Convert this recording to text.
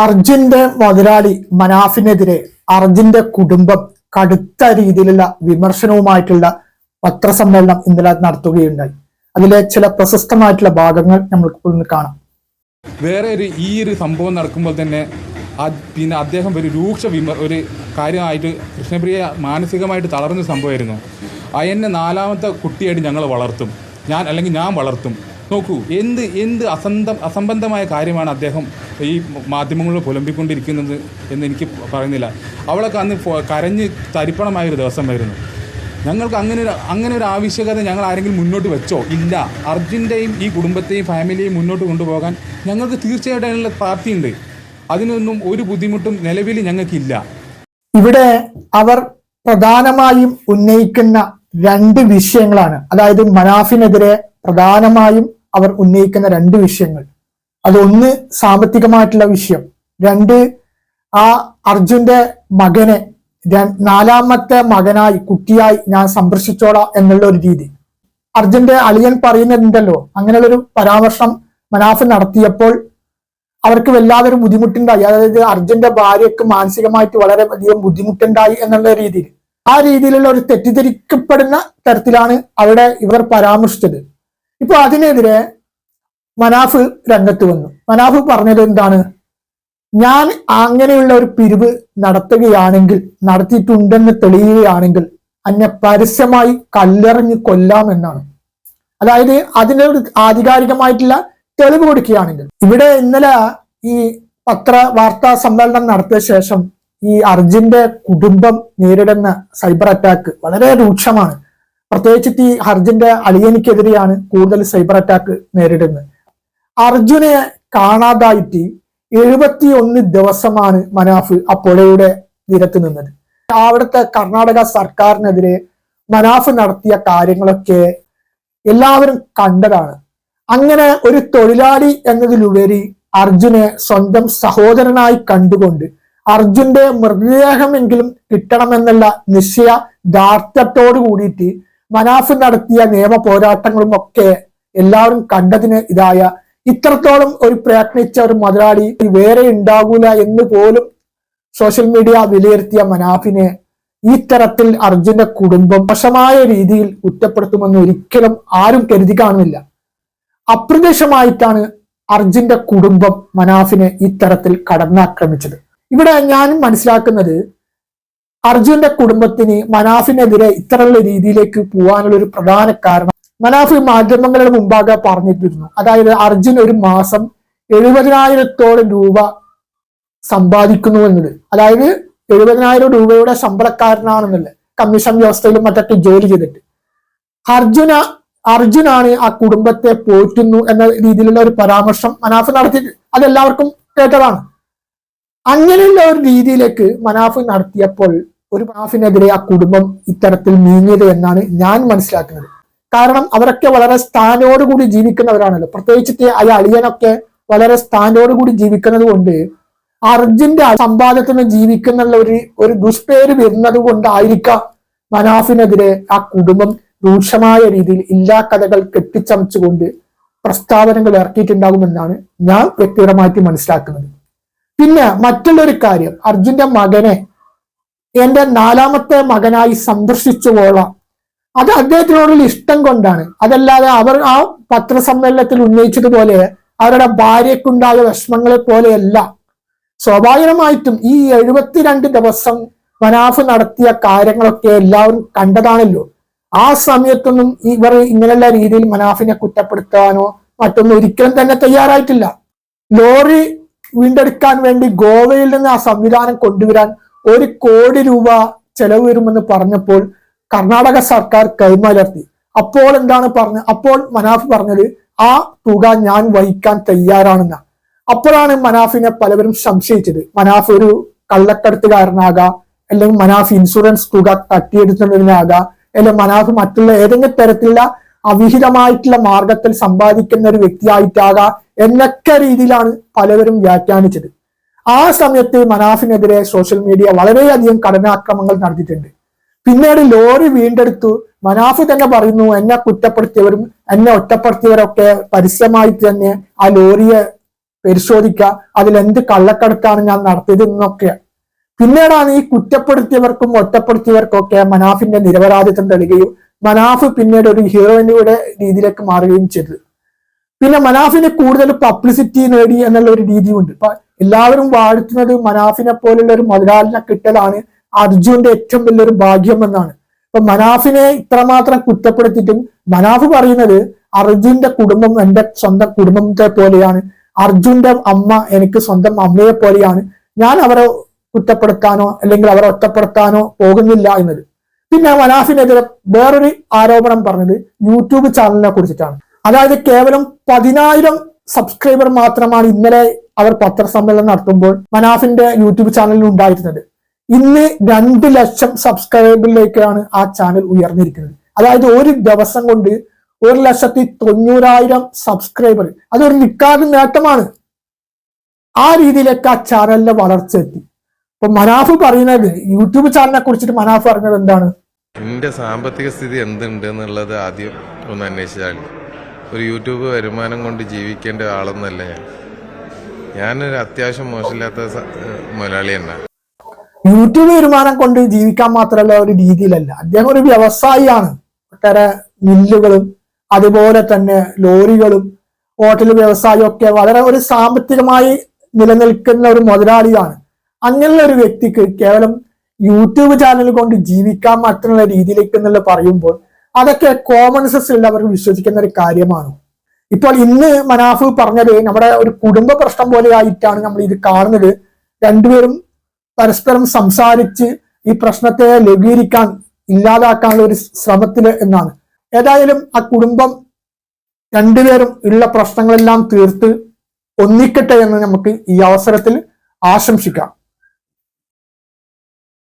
അർജുന്റെ മുതലാളി മനാഫിനെതിരെ അർജുന്റെ കുടുംബം കടുത്ത രീതിയിലുള്ള വിമർശനവുമായിട്ടുള്ള പത്രസമ്മേളനം ഇന്നലെ നടത്തുകയുണ്ടായി. അതിലെ ചില പ്രശസ്തമായിട്ടുള്ള ഭാഗങ്ങൾ നമ്മൾക്ക് കാണാം. വേറെ ഈ ഒരു സംഭവം നടക്കുമ്പോൾ തന്നെ പിന്നെ അദ്ദേഹം ഒരു ഒരു കാര്യമായിട്ട് കൃഷ്ണപ്രിയ മാനസികമായിട്ട് തളർന്ന സംഭവമായിരുന്നു. എന്നെ 4ാമത്തെ കുട്ടിയായിട്ട് ഞങ്ങൾ വളർത്തും, ഞാൻ വളർത്തും. നോക്കൂ, എന്ത് അസംബന്ധമായ കാര്യമാണ് അദ്ദേഹം ഈ മാധ്യമങ്ങളിൽ പുലമ്പിക്കൊണ്ടിരിക്കുന്നത് എന്ന് എനിക്ക് പറയുന്നില്ല. അവളൊക്കെ അന്ന് കരഞ്ഞ് തരിപ്പണമായൊരു ദിവസമായിരുന്നു. ഞങ്ങൾക്ക് അങ്ങനെ ഒരു ആവശ്യകത ഞങ്ങൾ ആരെങ്കിലും മുന്നോട്ട് വെച്ചോ? ഇല്ല. അർജുൻ്റെയും ഈ കുടുംബത്തെയും ഫാമിലിയെയും മുന്നോട്ട് കൊണ്ടുപോകാൻ ഞങ്ങൾക്ക് തീർച്ചയായിട്ടും അതിനുള്ള പ്രാപ്തിയുണ്ട്. അതിനൊന്നും ഒരു ബുദ്ധിമുട്ടും നിലവിൽ ഞങ്ങൾക്കില്ല. ഇവിടെ അവർ പ്രധാനമായും ഉന്നയിക്കുന്ന 2 വിഷയങ്ങളാണ്. അതായത് മനാഫിനെതിരെ പ്രധാനമായും അവർ ഉന്നയിക്കുന്ന 2 വിഷയങ്ങൾ. അതൊന്ന് സാമ്പത്തികമായിട്ടുള്ള വിഷയം, 2 ആ അർജുന്റെ മകനെ 4ാമത്തെ മകനായി കുട്ടിയായി ഞാൻ സംരക്ഷിച്ചോളാം എന്നുള്ള ഒരു രീതി. അർജുന്റെ അളിയൻ പറയുന്നുണ്ടല്ലോ, അങ്ങനെയുള്ളൊരു പരാമർശം മനാഫ് നടത്തിയപ്പോൾ അവർക്ക് വല്ലാതൊരു ബുദ്ധിമുട്ടുണ്ടായി. അതായത് അർജുന്റെ ഭാര്യയ്ക്ക് മാനസികമായിട്ട് വളരെ അധികം ബുദ്ധിമുട്ടുണ്ടായി എന്നുള്ള രീതിയിൽ, ആ രീതിയിലുള്ള ഒരു തെറ്റിദ്ധരിക്കപ്പെടുന്ന തരത്തിലാണ് അവിടെ ഇവർ പരാമർശിച്ചത്. ഇപ്പൊ അതിനെതിരെ മനാഫ് രംഗത്ത് വന്നു. മനാഫ് പറഞ്ഞത് എന്താണ്? ഞാൻ അങ്ങനെയുള്ള ഒരു പിരിവ് നടത്തിയിട്ടുണ്ടെന്ന് തെളിയുകയാണെങ്കിൽ എന്നെ പരസ്യമായി കല്ലെറിഞ്ഞ് കൊല്ലാമെന്നാണ്. അതായത് അതിനൊരു ആധികാരികമായിട്ടുള്ള തെളിവ് കൊടുക്കുകയാണെങ്കിൽ. ഇവിടെ ഇന്നലെ ഈ വാർത്താ സമ്മേളനം നടത്തിയ ശേഷം ഈ അർജുന്റെ കുടുംബം നേരിടുന്ന സൈബർ അറ്റാക്ക് വളരെ രൂക്ഷമാണ്. പ്രത്യേകിച്ചിട്ട് ഈ അർജുന്റെ അളിയനിക്കെതിരെയാണ് കൂടുതൽ സൈബർ അറ്റാക്ക് നേരിടുന്നത്. അർജുനെ കാണാതായിട്ട് 71 ദിവസമാണ് മനാഫ് ആ പുഴയുടെ തീരത്ത് നിന്നത്. അവിടുത്തെ കർണാടക സർക്കാരിനെതിരെ മനാഫ് നടത്തിയ കാര്യങ്ങളൊക്കെ എല്ലാവരും കണ്ടതാണ്. അങ്ങനെ ഒരു തൊഴിലാളി എന്നതിലുപരി അർജുനെ സ്വന്തം സഹോദരനായി കണ്ടുകൊണ്ട് അർജുന്റെ മൃതദേഹമെങ്കിലും കിട്ടണമെന്നുള്ള നിശ്ചയദാർഢ്യത്തോടു കൂടിയിട്ട് മനാഫ് നടത്തിയ നിയമ പോരാട്ടങ്ങളും ഒക്കെ എല്ലാവരും കണ്ടതിന് ഇത്രത്തോളം ഒരു പ്രയത്നിച്ച ഒരു മുതലാളി വേറെ ഉണ്ടാകൂല എന്ന് പോലും സോഷ്യൽ മീഡിയ വിലയിരുത്തിയ മനാഫിനെ ഈ തരത്തിൽ അർജുന്റെ കുടുംബം മോശമായ രീതിയിൽ കുറ്റപ്പെടുത്തുമെന്ന് ഒരിക്കലും ആരും കരുതി കാണുന്നില്ല. അപ്രതീക്ഷിതമായിട്ടാണ് അർജുന്റെ കുടുംബം മനാഫിനെ ഈ തരത്തിൽ കടന്നാക്രമിച്ചത്. ഇവിടെ ഞാനും മനസ്സിലാക്കുന്നത് അർജുന്റെ കുടുംബത്തിന് മനാഫിനെതിരെ ഇത്തരമുള്ള രീതിയിലേക്ക് പോകാനുള്ള ഒരു പ്രധാന കാരണം മനാഫ് മാധ്യമങ്ങളുടെ മുമ്പാകെ പറഞ്ഞിട്ടിരുന്നു. അതായത് അർജുൻ ഒരു മാസം 70,000-ഓളം രൂപ സമ്പാദിക്കുന്നു എന്നത്. അതായത് 70,000 രൂപയുടെ ശമ്പളക്കാരനാണെന്നല്ലേ, കമ്മീഷൻ വ്യവസ്ഥയിലും മറ്റൊക്കെ ജോലി ചെയ്തിട്ട് അർജുനാണ് ആ കുടുംബത്തെ പോറ്റുന്നു എന്ന രീതിയിലുള്ള ഒരു പരാമർശം മനാഫ് നടത്തിയിട്ട് അതെല്ലാവർക്കും കേട്ടതാണ്. അങ്ങനെയുള്ള ഒരു രീതിയിലേക്ക് മനാഫ് നടത്തിയപ്പോൾ ഒരു മനാഫിനെതിരെ ആ കുടുംബം ഇത്തരത്തിൽ നീങ്ങിയത് എന്നാണ് ഞാൻ മനസ്സിലാക്കുന്നത്. കാരണം അവരൊക്കെ വളരെ സ്ഥാനോടുകൂടി ജീവിക്കുന്നവരാണല്ലോ. പ്രത്യേകിച്ചിട്ട് ആ അളിയനൊക്കെ വളരെ സ്ഥാനോടുകൂടി ജീവിക്കുന്നത് കൊണ്ട് അർജുന്റെ സമ്പാദ്യത്തിന് ജീവിക്കുന്നുള്ള ഒരു ദുഷ്പേര് വരുന്നത് കൊണ്ടായിരിക്കാം മനാഫിനെതിരെ ആ കുടുംബം രൂക്ഷമായ രീതിയിൽ ഇല്ലാ കഥകൾ കെട്ടിച്ചമച്ചുകൊണ്ട് പ്രസ്താവനകൾ ഇറക്കിയിട്ടുണ്ടാകുമെന്നാണ് ഞാൻ വ്യക്തിപരമായിട്ട് മനസ്സിലാക്കുന്നത്. പിന്നെ മറ്റുള്ളൊരു കാര്യം, അർജുന്റെ മകനെ എന്റെ 4ാമത്തെ മകനായി സന്ദർശിച്ചുകൊള്ളാം, അത് അദ്ദേഹത്തിനോടുള്ള ഇഷ്ടം കൊണ്ടാണ്. അതല്ലാതെ അവർ ആ പത്രസമ്മേളനത്തിൽ ഉന്നയിച്ചതുപോലെ അവരുടെ ഭാര്യക്കുണ്ടായ വിഷമങ്ങളെ പോലെയല്ല. സ്വാഭാവികമായിട്ടും ഈ 72 ദിവസം മനാഫ് നടത്തിയ കാര്യങ്ങളൊക്കെ എല്ലാവരും കണ്ടതാണല്ലോ. ആ സമയത്തൊന്നും ഇവർ ഇങ്ങനെയുള്ള രീതിയിൽ മനാഫിനെ കുറ്റപ്പെടുത്താനോ മറ്റൊന്നും ഒരിക്കലും തന്നെ തയ്യാറായിട്ടില്ല. ലോറി വീണ്ടെടുക്കാൻ വേണ്ടി ഗോവയിൽ നിന്ന് ആ സംവിധാനം കൊണ്ടുവരാൻ 1 കോടി രൂപ ചെലവ് വരുമെന്ന് പറഞ്ഞപ്പോൾ കർണാടക സർക്കാർ കൈമലർത്തി. അപ്പോൾ മനാഫ് പറഞ്ഞത് ആ തുക ഞാൻ വഹിക്കാൻ തയ്യാറാണെന്ന. അപ്പോഴാണ് മനാഫിനെ പലവരും സംശയിച്ചത്. മനാഫ് ഒരു കള്ളക്കടത്തുകാരനാകാം, അല്ലെങ്കിൽ മനാഫ് ഇൻഷുറൻസ് തുക തട്ടിയെടുക്കുന്നതിനാകാം, അല്ലെങ്കിൽ മനാഫ് മറ്റുള്ള ഏതെങ്കിലും തരത്തിലുള്ള അവിഹിതമായിട്ടുള്ള മാർഗത്തിൽ സമ്പാദിക്കുന്ന ഒരു വ്യക്തിയായിട്ടാകാം എന്നൊക്കെ രീതിയിലാണ് പലവരും വ്യാഖ്യാനിച്ചത്. ആ സമയത്ത് മനാഫിനെതിരെ സോഷ്യൽ മീഡിയ വളരെയധികം കടന്നാക്രമങ്ങൾ നടത്തിയിട്ടുണ്ട്. പിന്നീട് ലോറി വീണ്ടെടുത്തു. മനാഫ് തന്നെ പറയുന്നു, എന്നെ കുറ്റപ്പെടുത്തിയവരും എന്നെ ഒറ്റപ്പെടുത്തിയവരൊക്കെ പരസ്യമായിട്ട് തന്നെ ആ ലോറിയെ പരിശോധിക്കുക, അതിലെന്ത് കള്ളക്കടത്താണ് ഞാൻ നടത്തിയത് എന്നൊക്കെ. പിന്നീടാണ് ഈ കുറ്റപ്പെടുത്തിയവർക്കും ഒറ്റപ്പെടുത്തിയവർക്കും ഒക്കെ മനാഫിന്റെ നിരപരാധിത്വം തെളിയുകയും മനാഫ് പിന്നീട് ഒരു ഹീറോയിനിയുടെ രീതിയിലേക്ക് മാറുകയും ചെയ്തത്. പിന്നെ മനാഫിന് കൂടുതൽ പബ്ലിസിറ്റി നേടി എന്നുള്ള ഒരു രീതിയുണ്ട്. ഇപ്പൊ എല്ലാവരും വാഴ്ത്തുന്നത് മനാഫിനെ പോലുള്ള ഒരു മുതലാളിനെ കിട്ടലാണ് അർജുന്റെ ഏറ്റവും വലിയൊരു ഭാഗ്യം എന്നാണ്. ഇപ്പൊ മനാഫിനെ ഇത്രമാത്രം കുറ്റപ്പെടുത്തിയിട്ടും മനാഫ് പറയുന്നത് അർജുന്റെ കുടുംബം എന്റെ സ്വന്തം കുടുംബത്തെ പോലെയാണ്, അർജുന്റെ അമ്മ എനിക്ക് സ്വന്തം അമ്മയെ പോലെയാണ്, ഞാൻ അവരെ കുറ്റപ്പെടുത്താനോ അല്ലെങ്കിൽ അവരെ ഒറ്റപ്പെടുത്താനോ പോകുന്നില്ല എന്നത്. പിന്നെ മനാഫിനെതിരെ വേറൊരു ആരോപണം പറഞ്ഞത് യൂട്യൂബ് ചാനലിനെ കുറിച്ചിട്ടാണ്. അതായത് കേവലം 10,000 സബ്സ്ക്രൈബർ മാത്രമാണ് ഇന്നലെ അവർ പത്രസമ്മേളനം നടത്തുമ്പോൾ മനാഫിന്റെ യൂട്യൂബ് ചാനലിൽ ഉണ്ടായിരുന്നത്. ഇന്ന് 2 ലക്ഷം സബ്സ്ക്രൈബറിലേക്കാണ് ആ ചാനൽ ഉയർന്നിരിക്കുന്നത്. അതായത് ഒരു ദിവസം കൊണ്ട് 1,90,000 സബ്സ്ക്രൈബർ, അതൊരു നിക്കാതെ നേട്ടമാണ്. ആ രീതിയിലേക്ക് ആ ചാനലിന്റെ വളർച്ച എത്തി. അപ്പൊ മനാഫ് പറയുന്നത്, യൂട്യൂബ് ചാനലിനെ കുറിച്ചിട്ട് മനാഫ് പറഞ്ഞത് എന്താണ്? എൻ്റെ സാമ്പത്തിക സ്ഥിതി എന്തുണ്ട് എന്നുള്ളത് ആദ്യം ഒന്ന് അന്വേഷിച്ചാൽ, ഒരു യൂട്യൂബ് വരുമാനം കൊണ്ട് ജീവിക്കേണ്ട ആളൊന്നല്ല ഞാനൊരു അത്യാവശ്യം മോശമില്ലാത്ത മുതലാളി തന്നെ. യൂട്യൂബ് വരുമാനം കൊണ്ട് ജീവിക്കാൻ മാത്രമല്ല ഒരു രീതിയിലല്ല, അദ്ദേഹം ഒരു വ്യവസായിയാണ്. ഒട്ടേറെ മില്ലുകളും അതുപോലെ തന്നെ ലോറികളും ഹോട്ടൽ വ്യവസായം ഒക്കെ വളരെ ഒരു സാമ്പത്തികമായി നിലനിൽക്കുന്ന ഒരു മുതലാളിയാണ്. അങ്ങനെയുള്ള ഒരു വ്യക്തിക്ക് കേവലം യൂട്യൂബ് ചാനൽ കൊണ്ട് ജീവിക്കാൻ പറ്റുന്ന രീതിയിലേക്ക് എന്നുള്ള പറയുമ്പോൾ അതൊക്കെ കോമൺ സെൻസ് ഉള്ളവർക്ക് വിശ്വസിക്കുന്ന ഒരു കാര്യമാണ്. ഇപ്പോൾ ഇന്ന് മനാഫ് പറഞ്ഞത് നമ്മുടെ ഒരു കുടുംബ പ്രശ്നം പോലെ ആയിട്ടാണ് നമ്മൾ ഇത് കാണുന്നത്. രണ്ടുപേരും പരസ്പരം സംസാരിച്ച് ഈ പ്രശ്നത്തെ ലഘൂകരിക്കാൻ ഇല്ലാതാക്കാനുള്ള ഒരു ശ്രമത്തില് എന്നാണ്. ഏതായാലും ആ കുടുംബം രണ്ടുപേരും ഉള്ള പ്രശ്നങ്ങളെല്ലാം തീർത്ത് ഒന്നിക്കട്ടെ എന്ന് നമുക്ക് ഈ അവസരത്തിൽ ആശംസിക്കാം.